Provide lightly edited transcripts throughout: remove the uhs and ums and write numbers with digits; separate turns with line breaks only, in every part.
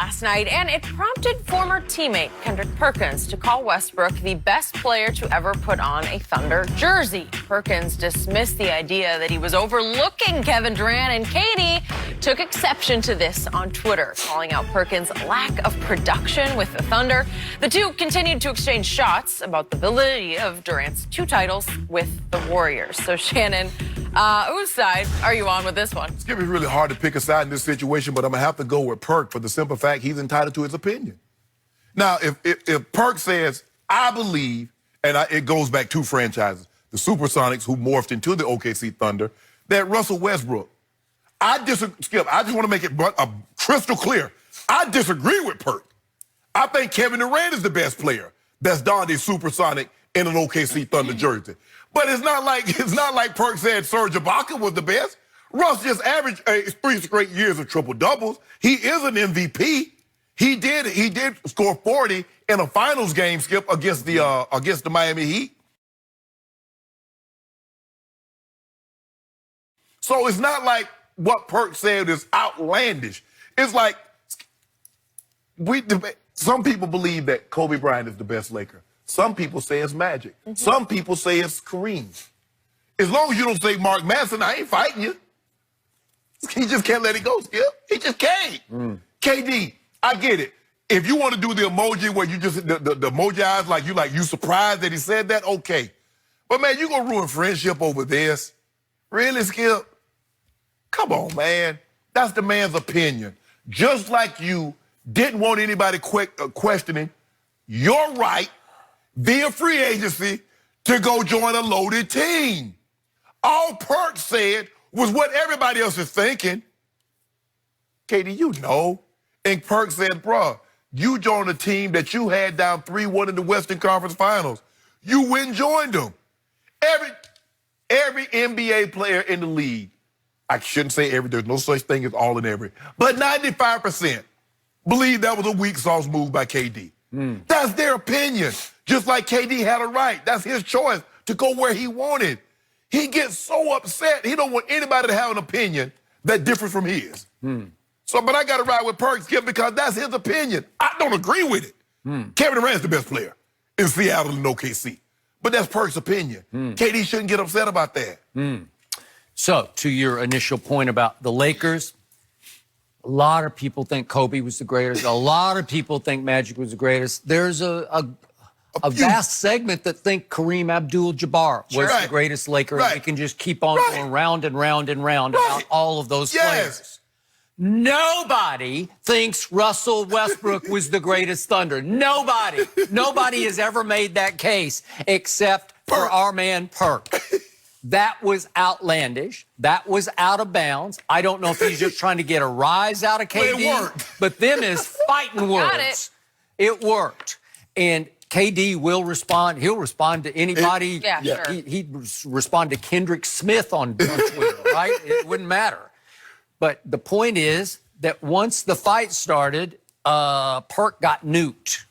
last night, and it prompted former teammate Kendrick Perkins to call Westbrook the best player to ever put on a Thunder jersey. Perkins dismissed the idea that he was overlooking Kevin Durant, and Katie took exception to this on Twitter, calling out Perkins' lack of production with the Thunder. The two continued to exchange shots about the validity of Durant's 2 titles with the Warriors. So, Shannon, whose side are you on with this one?
It's going to be really hard to pick a side in this situation, but I'm going to have to go with Perk for the simple fact he's entitled to his opinion. Now, if Perk says, I believe, and it goes back 2 franchises, the Supersonics, who morphed into the OKC Thunder, that Russell Westbrook, Skip, I just want to make it crystal clear. I disagree with Perk. I think Kevin Durant is the best player that's donned a Supersonic in an OKC Thunder jersey. But it's not like Perk said Serge Ibaka was the best. Russ just averaged 3 straight years of triple doubles. He is an MVP. He did score 40 in a finals game, Skip, against the Miami Heat. So it's not like what Perk said is outlandish. It's like some people believe that Kobe Bryant is the best Laker. Some people say it's Magic. Some people say it's Kareem. As long as you don't say Mark Madsen, I ain't fighting you. He just can't let it go, Skip. He just can't. KD, I get it. If you want to do the emoji where you just, the emoji eyes like you surprised that he said that, okay. But, man, you going to ruin friendship over this? Really, Skip? Come on, man. That's the man's opinion. Just like you didn't want anybody questioning your right via free agency to go join a loaded team. All Perk said was what everybody else is thinking. Katie, you know. And Perk said, bruh, you joined a team that you had down 3-1 in the Western Conference Finals. You went and joined them. Every NBA player in the league, I shouldn't say every, there's no such thing as all in every, but 95% believe that was a weak sauce move by KD. That's their opinion. Just like KD had a right. That's his choice to go where he wanted. He gets so upset, he don't want anybody to have an opinion that differs from his. So, but I got to ride with Perk, Skip, because that's his opinion. I don't agree with it. Kevin Durant is the best player in Seattle and OKC. But that's Perk's opinion. KD shouldn't get upset about that.
So, to your initial point about the Lakers, a lot of people think Kobe was the greatest. A lot of people think Magic was the greatest. There's a vast segment that think Kareem Abdul-Jabbar was the greatest Laker. And we can just keep on going round and round and round about all of those players. Nobody thinks Russell Westbrook was the greatest Thunder. Nobody. Nobody has ever made that case except for our man Perk. That was outlandish. That was out of bounds. I don't know if he's just trying to get a rise out of KD, but them is fighting words. It worked. And KD will respond. He'll respond to anybody. He'd respond to Kendrick Smith on Twitter, right? It wouldn't matter. But the point is that once the fight started, Perk got nuked.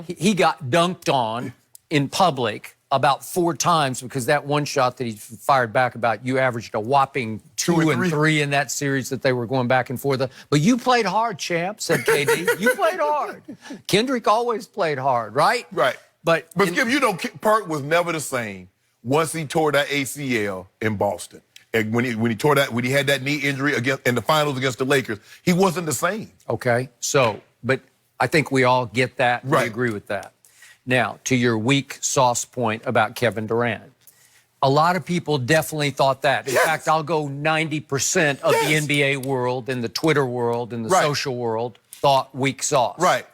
He got dunked on in public about 4 times because that one shot that he fired back about, you averaged a whopping 2 and 3 in that series that they were going back and forth. But you played hard, champ, said KD. You played hard. Kendrick always played hard, right? Right. But
Skip, you know, Perk was never the same once he tore that ACL in Boston. And when he had that knee injury in the finals against the Lakers, he wasn't the same.
Okay. So, but I think we all get that. We agree with that. Now, to your weak sauce point about Kevin Durant, a lot of people definitely thought that. In fact, I'll go 90% of the NBA world and the Twitter world and the social world thought weak sauce.
Right.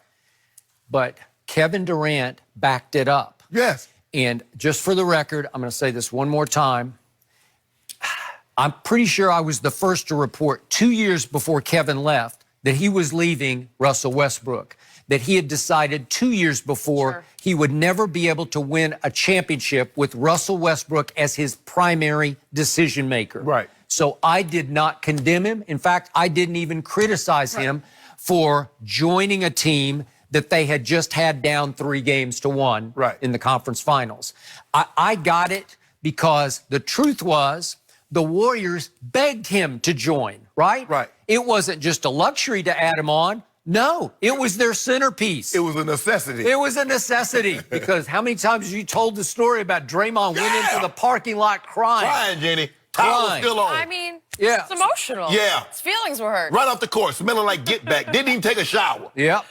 But Kevin Durant backed it up.
Yes.
And just for the record, I'm going to say this one more time. I'm pretty sure I was the first to report 2 years before Kevin left that he was leaving Russell Westbrook, that he had decided 2 years before he would never be able to win a championship with Russell Westbrook as his primary decision maker.
Right.
So I did not condemn him. In fact, I didn't even criticize him for joining a team that they had just had down 3-1 in the conference finals. I got it because the truth was the Warriors begged him to join, right?
Right.
It wasn't just a luxury to add him on. No, it was their centerpiece.
It was a necessity.
It was a necessity because how many times have you told the story about Draymond went into the parking lot crying?
Crying, Jenny. Towel was still on.
I mean,
Yeah.
it's emotional.
Yeah.
His feelings were hurt.
Right off the court, smelling like get back. Didn't even take a shower.
Yep.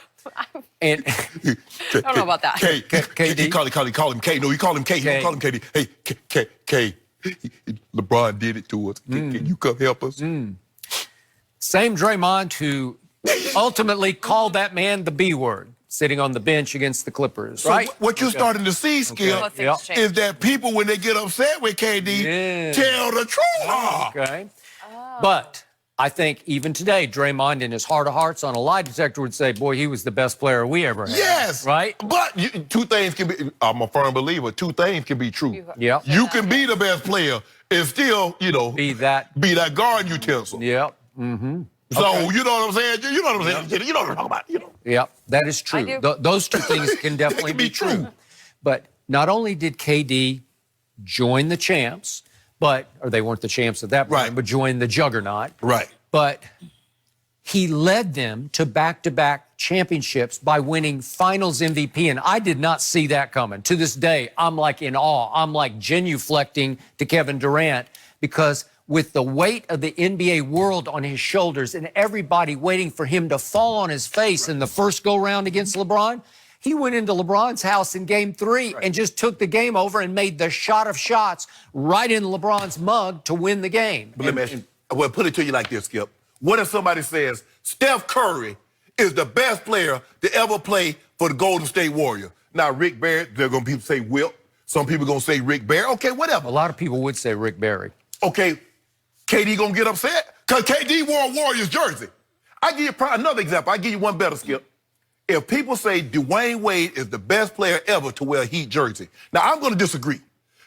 And
I don't know about that.
KD.
He call him K. No, you call him K. He don't call him KD. Hey, K. LeBron did it to us. Can you come help us?
same Draymond who ultimately called that man the B word, sitting on the bench against the Clippers,
So
right?
what you're starting to see, Skip,
Well, things change.
is that people, when they get upset with KD, tell the truth.
Okay. But I think even today, Draymond, in his heart of hearts on a lie detector, would say, boy, he was the best player we ever had.
Yes.
Right?
But two things can be, I'm a firm believer, two things can be true.
Yep.
You can be the best player and still,
Be that.
garden utensil.
Yep. Mm-hmm.
So, you know what I'm saying? You know what I'm saying? You know what I'm talking about.
Yep. That is true.
I do.
Those two things can definitely
be true.
But not only did KD join the champs, or they weren't the champs at that point,
Right.
but join the juggernaut.
Right.
But he led them to back-to-back championships by winning finals MVP, and I did not see that coming. To this day, I'm like in awe. I'm like genuflecting to Kevin Durant because with the weight of the NBA world on his shoulders and everybody waiting for him to fall on his face in the first go-round against LeBron, he went into LeBron's house in Game 3 and just took the game over and made the shot of shots right in LeBron's mug to win the game.
But let me ask you, well, put it to you like this, Skip. What if somebody says Steph Curry is the best player to ever play for the Golden State Warriors? Now, Rick Barrett, they're going to people say Wilt. Some people going to say Rick Barrett. Okay, whatever.
A lot of people would say Rick Barry.
Okay, KD going to get upset? Because KD wore a Warriors jersey. I give you another example. I give you one better, Skip. If people say Dwayne Wade is the best player ever to wear a Heat jersey, now I'm going to disagree.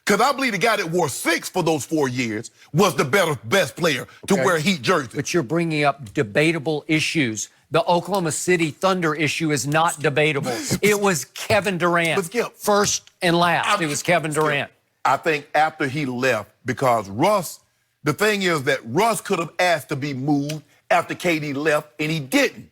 Because I believe the guy that wore 6 for those 4 years was the best player to wear a Heat jersey.
But you're bringing up debatable issues. The Oklahoma City Thunder issue is not debatable. It was Kevin Durant.
But Skip,
first and last, it was Kevin Durant.
I think after he left, because Russ, the thing is that Russ could have asked to be moved after KD left, and he didn't.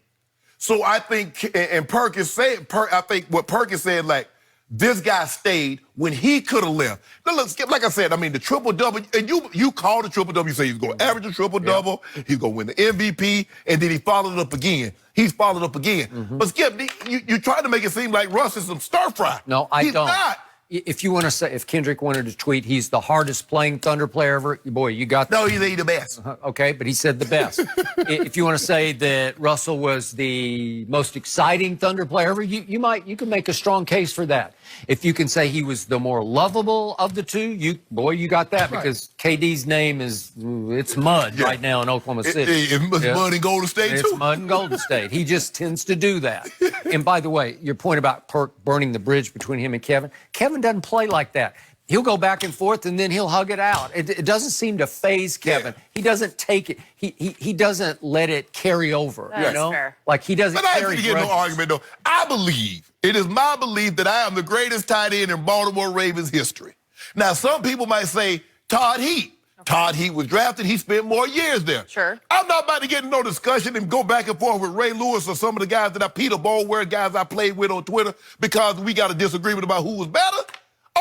So I think, and Perkins said, I think what Perkins said, like, this guy stayed when he could have left. Now, look, Skip, like I said, I mean, the triple-double, and you called the triple-double. You say he's going to average a triple-double, he's going to win the MVP, and then he followed it up again. He's followed up again. But, Skip, you tried to make it seem like Russ is some stir-fry.
No, I
He's
don't.
not.
If you want to say, if Kendrick wanted to tweet, he's the hardest playing Thunder player ever, boy, you got that.
No, he's the best.
Okay, but he said the best. If you want to say that Russell was the most exciting Thunder player ever, you can make a strong case for that. If you can say he was the more lovable of the two, you got that because KD's name it's mud right now in Oklahoma City.
It's mud in Golden State, too.
It's mud in Golden State. He just tends to do that. And by the way, your point about Perk burning the bridge between him and Kevin doesn't play like that. He'll go back and forth and then he'll hug it out. It doesn't seem to faze Kevin. Yeah. He doesn't take it. He doesn't let it carry over.
That's fair.
Like he doesn't.
But I
carry
ain't get no argument though. I believe it is my belief that I am the greatest tight end in Baltimore Ravens history. Now some people might say Todd Heat. Todd Heat was drafted. He spent more years there.
Sure.
I'm not about to get in no discussion and go back and forth with Ray Lewis or some of the guys Peter Boulware, guys I played with on Twitter because we got a disagreement about who was better.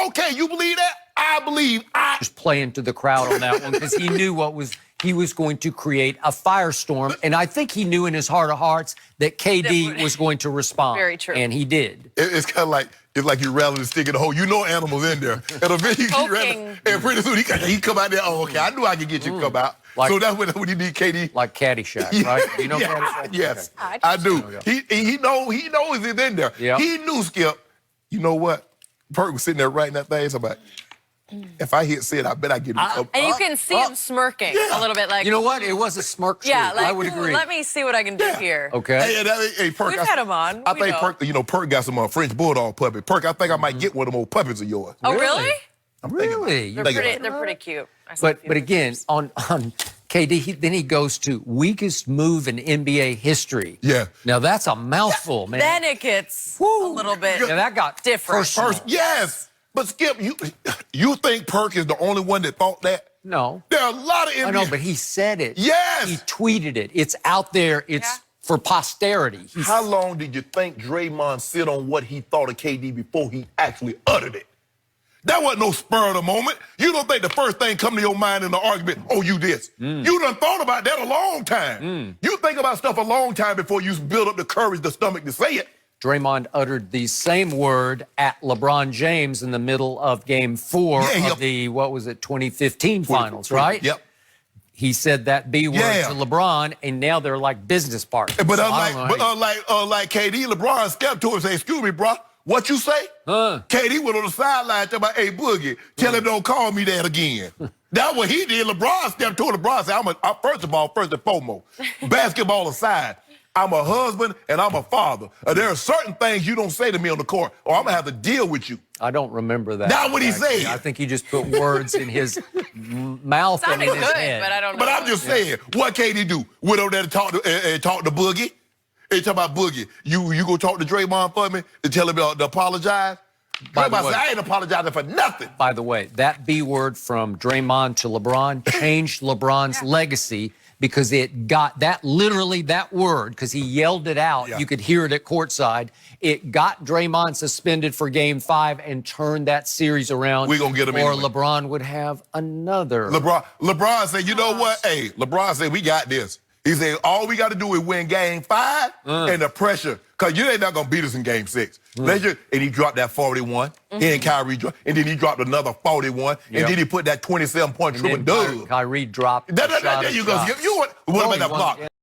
Okay, you believe that? I believe
just playing to the crowd on that one because he knew he was going to create a firestorm, and I think he knew in his heart of hearts that KD was going to respond.
Very true.
And he did.
It's kind of like you're rattling the stick in the hole. You know animals in there. And eventually you keep rattling, and pretty soon he come out there. Oh, okay, I knew I could get you to come out. So that's when you need KD.
Like Caddyshack, right? You know Caddyshack?
Yes,
okay.
I do. He knows it's in there.
Yep.
He knew, Skip. You know what? Perk was sitting there writing that thing. So I'm like, if I hit Sid, I bet I get him.
And you can see him smirking a little bit, like,
You know what? It was a smirk.
yeah, like,
I would agree.
let me see what I can do here.
Okay.
Hey, Perk.
We've had him on.
I
We
think
know.
Perk got some French bulldog puppy. Perk, I think I might get one of them old puppies of yours.
Oh, really?
I'm thinking about it.
Really?
They're pretty cute. I saw a few
But again,
pictures.
on KD, then he goes to weakest move in NBA history.
Yeah.
Now that's a mouthful, man.
Then it gets a little bit
Now that got
different.
personal.
Yes. But Skip, you think Perk is the only one that thought that?
No.
There are a lot of NBA.
I know, but he said it.
Yes.
He tweeted it. It's out there. It's for posterity.
How long did you think Draymond sit on what he thought of KD before he actually uttered it? That wasn't no spur of the moment. You don't think the first thing come to your mind in the argument, oh, you this. You done thought about that a long time. You think about stuff a long time before you build up the courage, the stomach to say it.
Draymond uttered the same word at LeBron James in the middle of Game 4 of the, 2015 finals, right?
Yep.
He said that B word to LeBron, and now they're like business partners.
But unlike KD, LeBron stepped to him and said, excuse me, bro, what you say? KD went on the sideline talking about, hey, Boogie, tell him don't call me that again. That's what he did. LeBron stepped to him. LeBron said, first and foremost, basketball aside, I'm a husband and I'm a father. There are certain things you don't say to me on the court, or I'm going to have to deal with you.
I don't remember that.
That's what he said.
I think he just put words in his mouth and in his head.
But I don't know.
But I'm just saying, what KD do? Went over there to talk to Boogie. He talk about Boogie. You go talk to Draymond for me to tell him to apologize? Draymond said, I ain't apologizing for nothing.
By the way, that B word from Draymond to LeBron changed LeBron's legacy, because it got that, literally that word, because he yelled it out. You could hear it at courtside. It got Draymond suspended for Game 5 and turned that series around.
We're going to get him
Or
anyway.
LeBron would have another.
LeBron said, you know what? Hey, LeBron said, we got this. He said, all we got to do is win Game 5 and the pressure, because you ain't not going to beat us in Game 6. And he dropped that 41. He and Kyrie dropped, and then he dropped another 41. And then he put that 27-point triple dub.
Kyrie dropped.
There you go. What about that block?